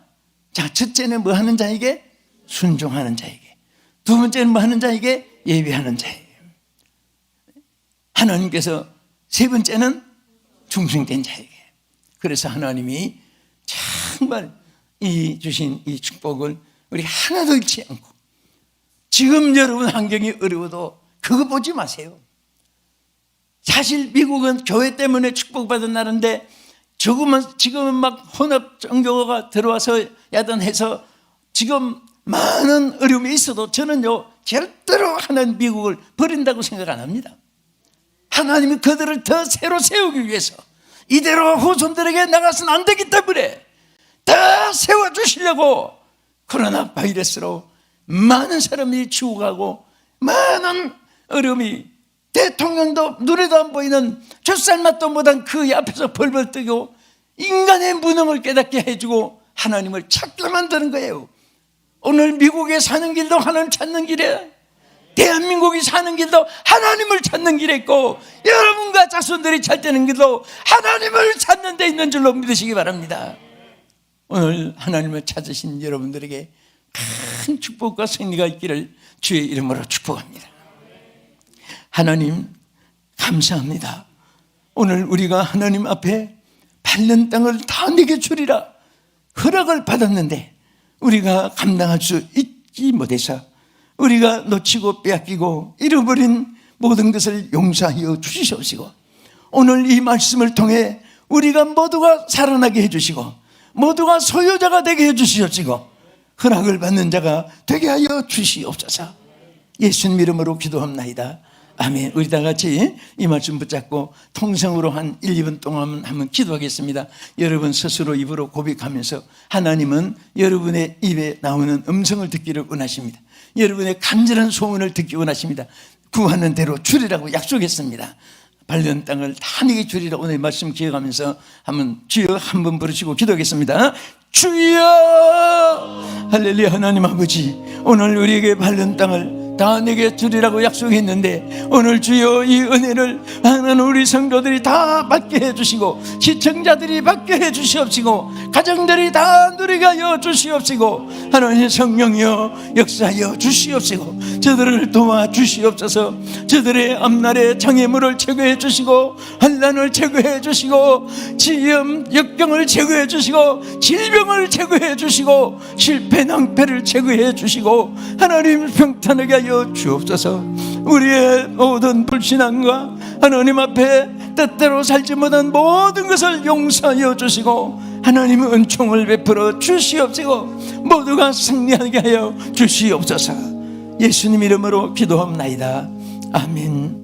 자, 첫째는 뭐 하는 자에게? 순종하는 자에게. 두 번째는 뭐 하는 자에게? 예배하는 자에게. 하나님께서 세 번째는 충성된 자에게. 그래서 하나님이 정말 이 주신 이 축복을 우리 하나도 잃지 않고, 지금 여러분 환경이 어려워도 그거 보지 마세요. 사실 미국은 교회 때문에 축복받은 나라인데 지금은 막 혼합 종교가 들어와서 야단해서 지금 많은 어려움이 있어도 저는요 절대로 하나님 미국을 버린다고 생각 안 합니다. 하나님이 그들을 더 새로 세우기 위해서 이대로 후손들에게 나가서는 안 되기 때문에 더 세워주시려고 코로나 바이러스로 많은 사람들이 죽어가고 많은 어려움이, 대통령도 눈에도 안 보이는 젖살맛도 못한 그 앞에서 벌벌 뜨고 인간의 무능을 깨닫게 해주고 하나님을 찾게 만드는 거예요. 오늘 미국에 사는 길도 하나님 찾는 길에, 대한민국이 사는 길도 하나님을 찾는 길에 있고, 여러분과 자손들이 찾는 길도 하나님을 찾는 데 있는 줄로 믿으시기 바랍니다. 오늘 하나님을 찾으신 여러분들에게 큰 축복과 승리가 있기를 주의 이름으로 축복합니다. 하나님 감사합니다. 오늘 우리가 하나님 앞에 밟는 땅을 다 내게 주리라 허락을 받았는데 우리가 감당할 수 있지 못해서 우리가 놓치고 빼앗기고 잃어버린 모든 것을 용서하여 주시옵시고, 오늘 이 말씀을 통해 우리가 모두가 살아나게 해주시고 모두가 소유자가 되게 해주시옵시고 허락을 받는 자가 되게 하여 주시옵소서. 예수님 이름으로 기도합나이다. 아멘. 우리 다 같이 이 말씀 붙잡고 통성으로 한 1, 2분 동안 한번 기도하겠습니다. 여러분 스스로 입으로 고백하면서 하나님은 여러분의 입에 나오는 음성을 듣기를 원하십니다. 여러분의 간절한 소원을 듣기 원하십니다. 구하는 대로 주리라고 약속했습니다. 밟는 땅을 다 내게 주리라. 오늘 말씀 기억하면서 한번 주여 한번 부르시고 기도하겠습니다. 주여. 할렐루야. 하나님 아버지, 오늘 우리에게 밟는 땅을 다 내게 주리라고 약속했는데 오늘 주여 이 은혜를 하나님 우리 성도들이 다 받게 해주시고 시청자들이 받게 해주시옵시고 가정들이 다 누리게 하여 주시옵시고 하나님 성령이여 역사하여 주시옵시고 저들을 도와주시옵소서. 저들의 앞날의 장애물을 제거해 주시고 환난을 제거해 주시고 지음 역경을 제거해 주시고 질병을 제거해 주시고 실패 낭패를 제거해 주시고 하나님 평탄하게 하여 주옵소서. 우리의 모든 불신앙과 하나님 앞에 뜻대로 살지 못한 모든 것을 용서하여 주시고 하나님의 은총을 베풀어 주시옵시고 모두가 승리하게 하여 주시옵소서. 예수님 이름으로 기도합나이다. 아멘.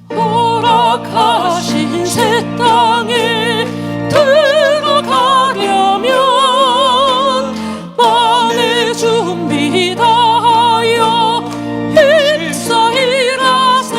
허락하신 새 땅에 들어가려면 만의 준비 다하여 일사일하세.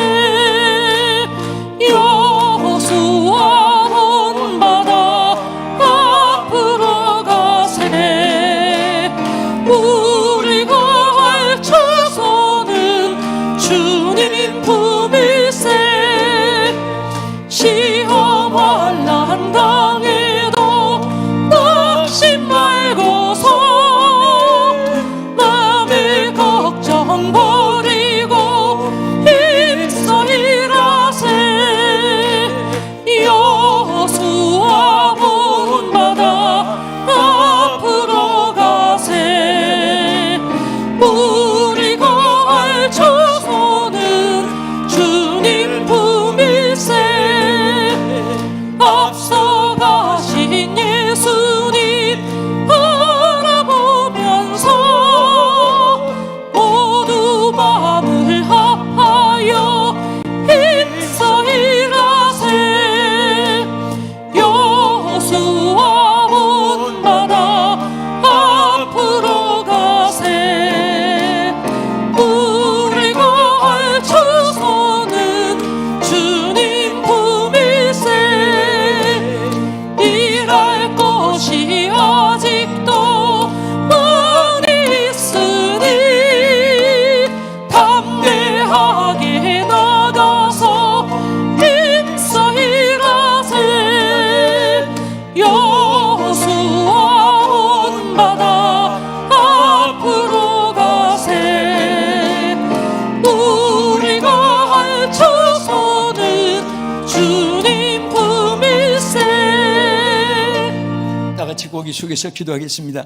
같이 고개 숙여서 기도하겠습니다.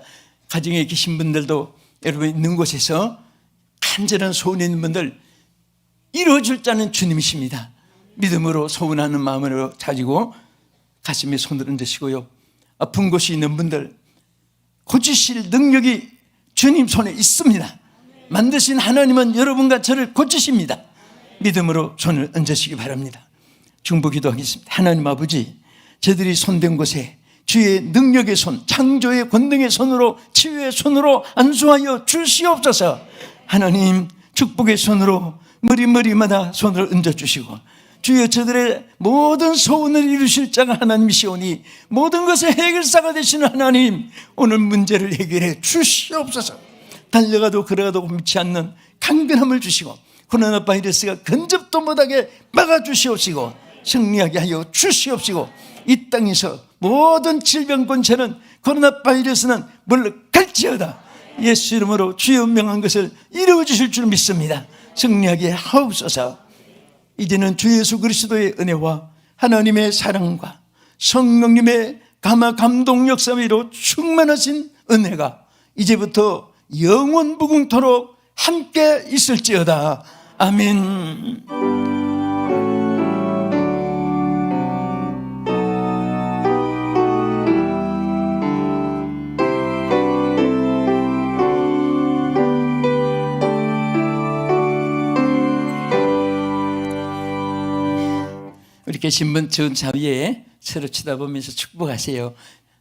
가정에 계신 분들도 여러분 있는 곳에서 간절한 소원이 있는 분들, 이루어줄 자는 주님이십니다. 믿음으로 소원하는 마음으로 가지고 가슴에 손을 얹으시고요. 아픈 곳이 있는 분들, 고치실 능력이 주님 손에 있습니다. 만드신 하나님은 여러분과 저를 고치십니다. 믿음으로 손을 얹으시기 바랍니다. 중보 기도하겠습니다. 하나님 아버지, 저들이 손댄 곳에 주의 능력의 손, 창조의 권능의 손으로, 치유의 손으로 안수하여 주시옵소서. 하나님 축복의 손으로 머리마다 손을 얹어주시고, 주여 저들의 모든 소원을 이루실 자가 하나님이시오니 모든 것의 해결사가 되시는 하나님, 오늘 문제를 해결해 주시옵소서. 달려가도 걸어가도 멈지 않는 강건함을 주시고, 코로나 바이러스가 근접도 못하게 막아주시옵시고 승리하게 하여 주시옵시고, 이 땅에서 모든 질병 권세는, 코로나 바이러스는 물러갈지어다. 예수 이름으로 주여 명한 것을 이루어 주실 줄 믿습니다. 승리하게 하옵소서. 이제는 주 예수 그리스도의 은혜와 하나님의 사랑과 성령님의 감동 역사위로 충만하신 은혜가 이제부터 영원 무궁토록 함께 있을지어다. 아멘. 우리 계신 분 좋은 자리에 서로 쳐다보면서 축복하세요.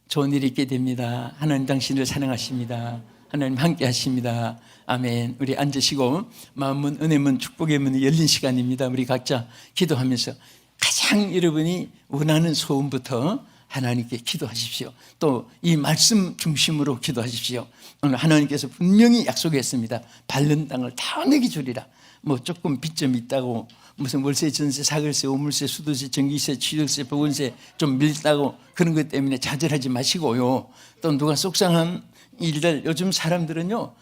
좋은 일이 있게 됩니다. 하나님 당신을 사랑하십니다. 하나님 함께 하십니다. 아멘. 우리 앉으시고 마음문, 은혜문, 축복의 문이 열린 시간입니다. 우리 각자 기도하면서 가장 여러분이 원하는 소원부터 하나님께 기도하십시오. 또 이 말씀 중심으로 기도하십시오. 오늘 하나님께서 분명히 약속했습니다. 밟는 땅을 다 내게 주리라. 뭐 조금 빚점이 있다고, 무슨 월세, 전세, 사글세, 오물세, 수도세, 전기세, 취득세, 보건세 좀 밀다고 그런 것 때문에 좌절하지 마시고요. 또 누가 속상한 일들, 요즘 사람들은요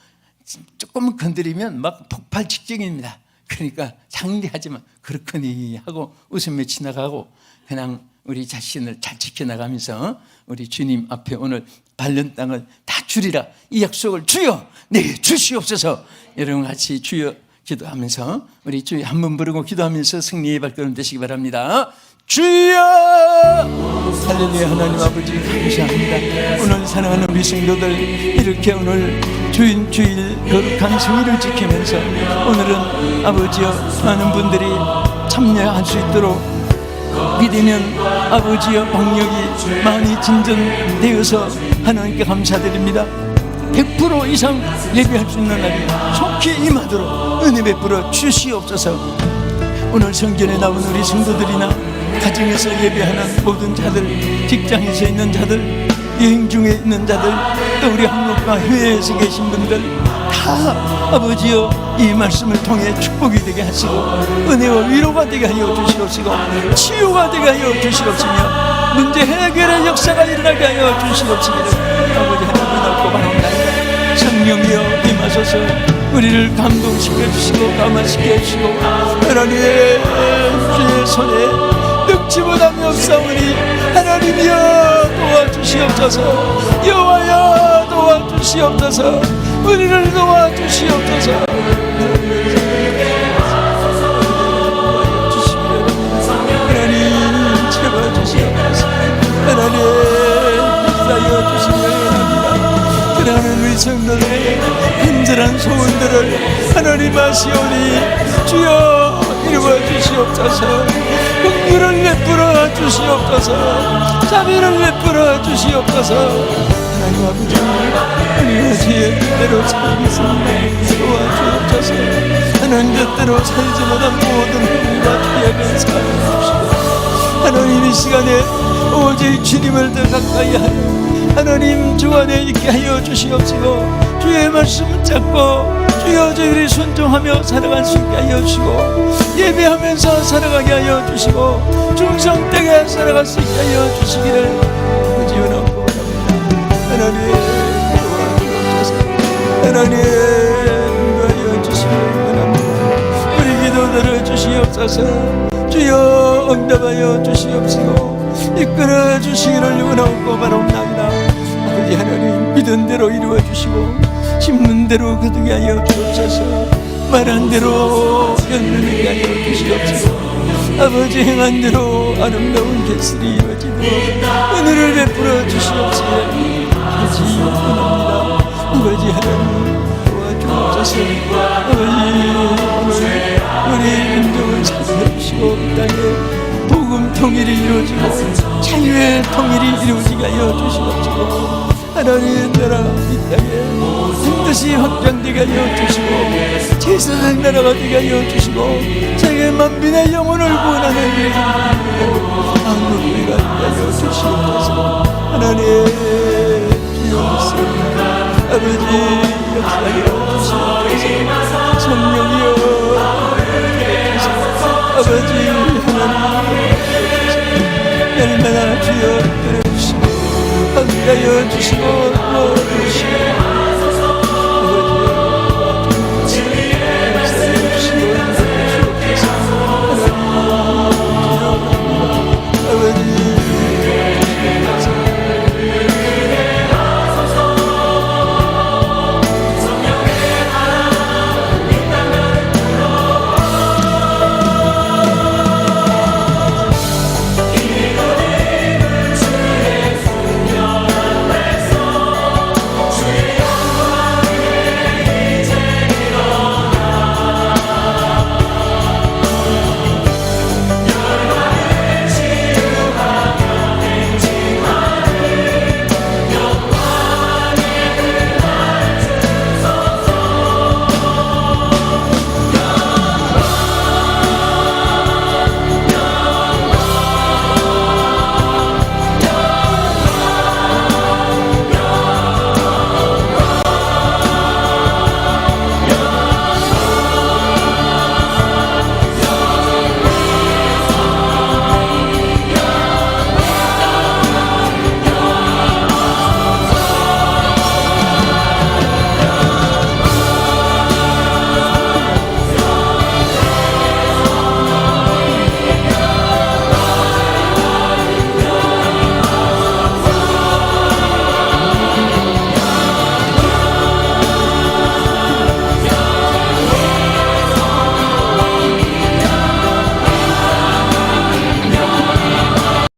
조금 건드리면 막 폭발 직전입니다. 그러니까 상대하지만 그렇거니 하고 웃으며 지나가고, 그냥 우리 자신을 잘 지켜나가면서 우리 주님 앞에 오늘 밟는 땅을 다 주리라, 이 약속을 주여 내게 주시옵소서. 여러분 같이 주여 기도하면서 우리 주여 한 번 부르고 기도하면서 승리의 발걸음 되시기 바랍니다. 주여! 할렐루야. 하나님 아버지 감사합니다. 오늘 사랑하는 우리 성도들, 이렇게 오늘 주일 거룩한 성일을 지키면서 오늘은 아버지여 많은 분들이 참여할 수 있도록 믿으면 아버지여 방역이 많이 진전되어서 하나님께 감사드립니다. 100% 이상 예배할 수 있는 날이 속히 임하도록 은혜 베풀어 주시옵소서. 오늘 성전에 나온 우리 성도들이나 가정에서 예배하는 모든 자들, 직장에서 있는 자들, 여행 중에 있는 자들, 또 우리 한국과 해외에서 계신 분들 다 아버지여 이 말씀을 통해 축복이 되게 하시고 은혜와 위로가 되게 하여 주시옵시고 치유가 되게 하여 주시옵시며 문제 해결의 역사가 일어나게 하여 주시옵시기를 아버지 하나님 앞고 바랍니다. 성령이여 임하소서 우리를 감동시켜 주시고 감화시켜 주시고 하나님의 주의 손에 늙지 못함이 없사오니 하나님이여 도와주시옵소서. 여호와여 도와주시옵소서. 우리를 도와주시옵소서. 하나님 채워주시옵소서. 하나님 역사여 주시기 바랍니다. 그러는 우리 성도들의 간절한 소원들을 하나님 아시오니 주여 이루어 주시옵소서. 긍휼을 베풀어 주시옵소서. 자비를 베풀어 주시옵소서. 하나님 아버지, 우리가 주의 뜻대로 살겠습니다. 도와주옵소서. 하나님 뜻대로 살지 못한 모든 행위와 죄악을 사하옵시고 하나님 이 시간에 오직 주님을 더 가까이 하여 하나님 주 안에 있게 하여 주시옵시고 주의 말씀을 잡고 주여 저희들이 순종하며 살아갈 수 있게 하여 주시고 예배하면서 살아가게 하여 주시고 중성되게 살아갈 수 있게 하여 주시기를 아버지 원하고 하나님 도와주옵소서. 하나님 인도하여 주시기 바랍니다. 우리 기도 들어주시옵소서. 주여 응답하여 주시옵시고 이끌어 주시기를 원하고 바라옵나이다. 아버지 하나님, 믿은 대로 이루어 주시고 심는 대로 거두게 하여 주옵소서. 말한 대로 연루게 하여 주시옵소서. 아버지 행한 대로 아름다운 결실이 이루어지도록 은혜를 베풀어 주시옵소서. 하지 원합니다. 아버지 하나님 도와주옵소서. 아버지 우리 민족을 살펴 주시고 이 땅에 복음 통일이 이루어지고 자유의 통일이 이루어지게 하여 주시옵소서. 하나님 나라 이 땅에 반드시 확장되게 하여 주시고 제사장 나라가 되게 하여 주시고 세계 만민의 영혼을 구원하는 일이 한국교회가 되게 하여 주시옵소서. 하나님 주옵소서. 아버지 역사하여 주시옵소서. 성령이여 아버지 하나님 날마다 주여 들어주시고 함께하여 주시고